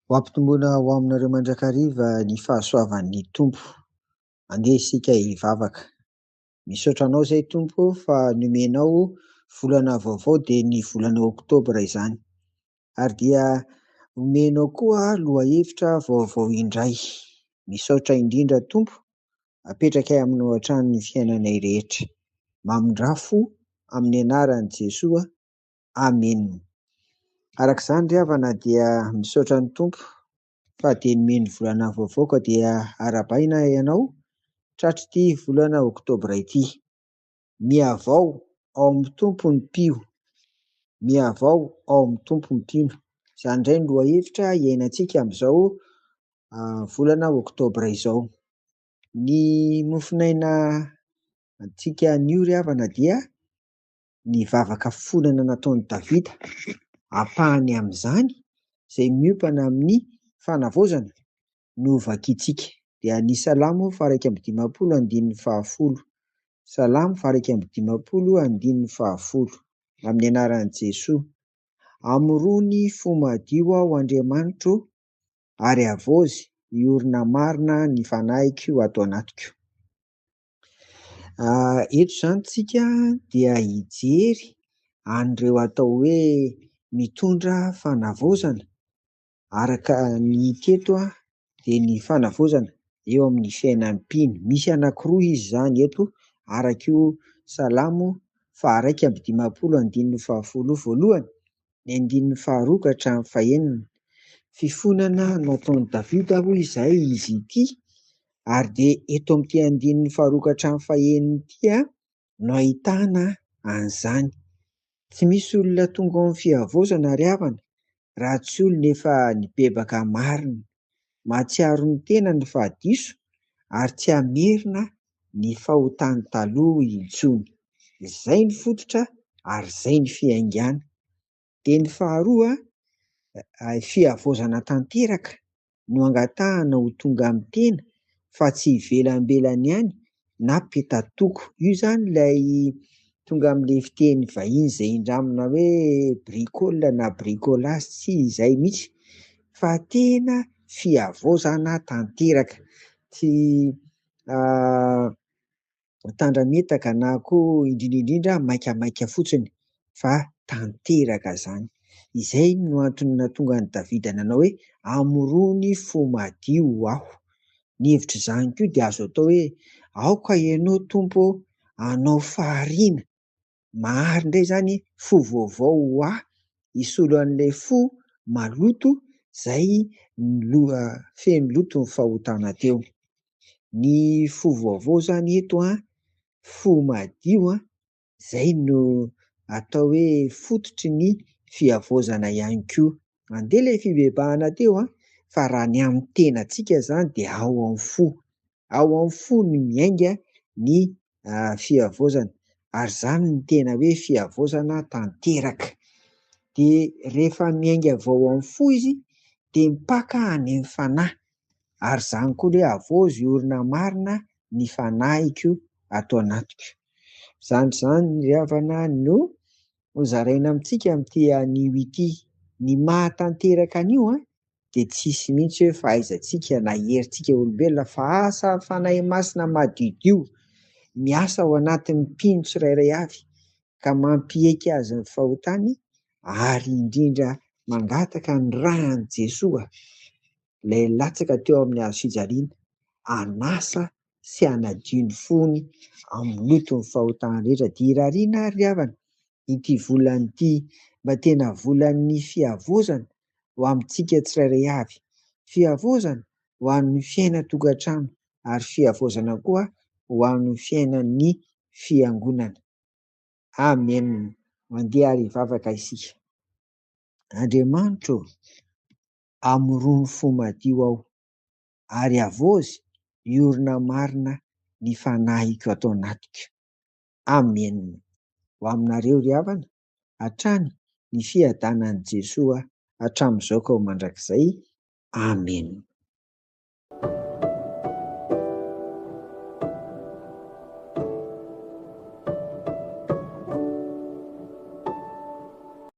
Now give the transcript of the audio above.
Ho ampitomboina ho aminareo mandrakariva ny fahasoavan'ny Tompo. Andeha isika hivavaka. Misaotra anao izay Tompo fa nomenao volana vaovao dia ny volana Oktobra izany. Ary dia omenao koa lohahevitra vaovao indray. Misaotra indrindra Tompo, apetraka aminao hatramin'ny fiainanay rehetra. Mamindrafo amin'ny anaran'i Jesoa. Amen. Arak'izany ry havana dia misaotra ny Tompo fa dia nomeny volana vaovao ka dia arabaina ianao tratry ity volana Oktobra ity. Miavao ao amin'ny Tompo ny mpio. Miavao ao amin'ny Tompo ny mpino. Izany indray no lohahevitra iainantsika amin'izao volana Oktobra izao. Ny mofinaina antsika anio ry havana dia ny vavaka fonana nataon'i Davida. Ampahany amin'izany izay miompana amin'ny fanavaozana no vakiantsika. Dia ny Salamo 119:10. Salamo 119:10 amin'ny anaran'i Jesoa. Amorony fo madio aho Andriamanitro, ary avozy iorina marina ny fanahiko ato anatiko. Eto izany tsika dia hijery an'ireo atao hoe mitondra fanavaozana. Araka ny teto dia ny fanavaozana eo amin'ny fiainan'ny mpino. Misy anankiroa izy izany eto araka io Salamo 119:10 voalohany, ny 15 ka hatramin'ny 9. Fifonana nataon'i Davida hoy izay izy ity, ary dia eto amin'ity 15 ka hatramin'ny 9 ity no ahitana an'izany. Tsy misy olona tonga ao amin'ny fiavoazana ry havana raha tsy olona efa nibebaka marina. Mahatsiaro ny tena ny fahadiso ary tsy hamerina ny fahotany taloha intsony. Izay ny fototra ary izay ny fiaingana. Dia ny faharoa, fiavoazana tanteraka no angatahana ho tonga amin'ny tena fa tsy ivelambelany ihany na petatoko. Io izany ilay tonga amin'ilay fiteny vahiny izay indramina hoe bricole na bricolage, tsy izay mihitsy fa tena fiavoazana tanteraka. Tsy tandrametaka na koa indrindra maikamaika fotsiny fa tanteraka izany. Izay no antony nahatonga an'i Davida nanao hoe amorony fo madio aho. Ny hevitra izany koa dia azo atao hoe aoka ianao Tompo anao fahariana. Mahary indray izany fo vaovao ho aho, hisolo an'ilay fo maloto izay feno loto ny fahotana teo. Ny fo vaovao izany eto fo madio izay no atao hoe fototry ny fiavoazana ihany koa. Andeha ilay fibebahana teo fa raha ny amin'ny tenantsika izany dia ao amin'ny fo. Ao amin'ny fo ny miainga ny fiavoazana, ary izany ny tena hoe fiavoazana tanteraka. Dia rehefa miainga avy ao amin'ny fo izy dia mipaka any amin'ny fanahy, ary izany koa hoe avozy iorina marina ny fanahiko ato anatiko. Izany ry havana no hozaraina amintsika amin'ity anio ity. Ny mahatanteraka anio dia tsisy mihitsy hoe fahaizantsika na herintsika olombelona fa asa fanahy masina madiodio miasa ao anatin'ny mpino tsirairay avy ka mampiaiky azy ny fahotany, ary indrindra mangataka ny rahan'i Jesoa ilay latsaka teo amin'ny hazo fijaliana, hanasa sy hanadio ny fony amin'ny loton'ny fahotana rehetra. Dia irariana ry havana ity volana ity mba tena volan'ny fiavoazana ho amintsika tsirairay avy. Fiavoazana ho an'ny fiainan-tokantrano, ary fiavoazana koa ho an'ny fiainan'ny fiangonana. Amen. Mandeha ary hivavaka isika. Andriamanitro, amorony fo madio aho, ary avozy iorina marina ny fanahiko ato anatiko. Amen. Ho aminareo ry havana, hatrany ny fiadanan'i Jesoa hatramin'izao ka ho mandrakizay. Amen.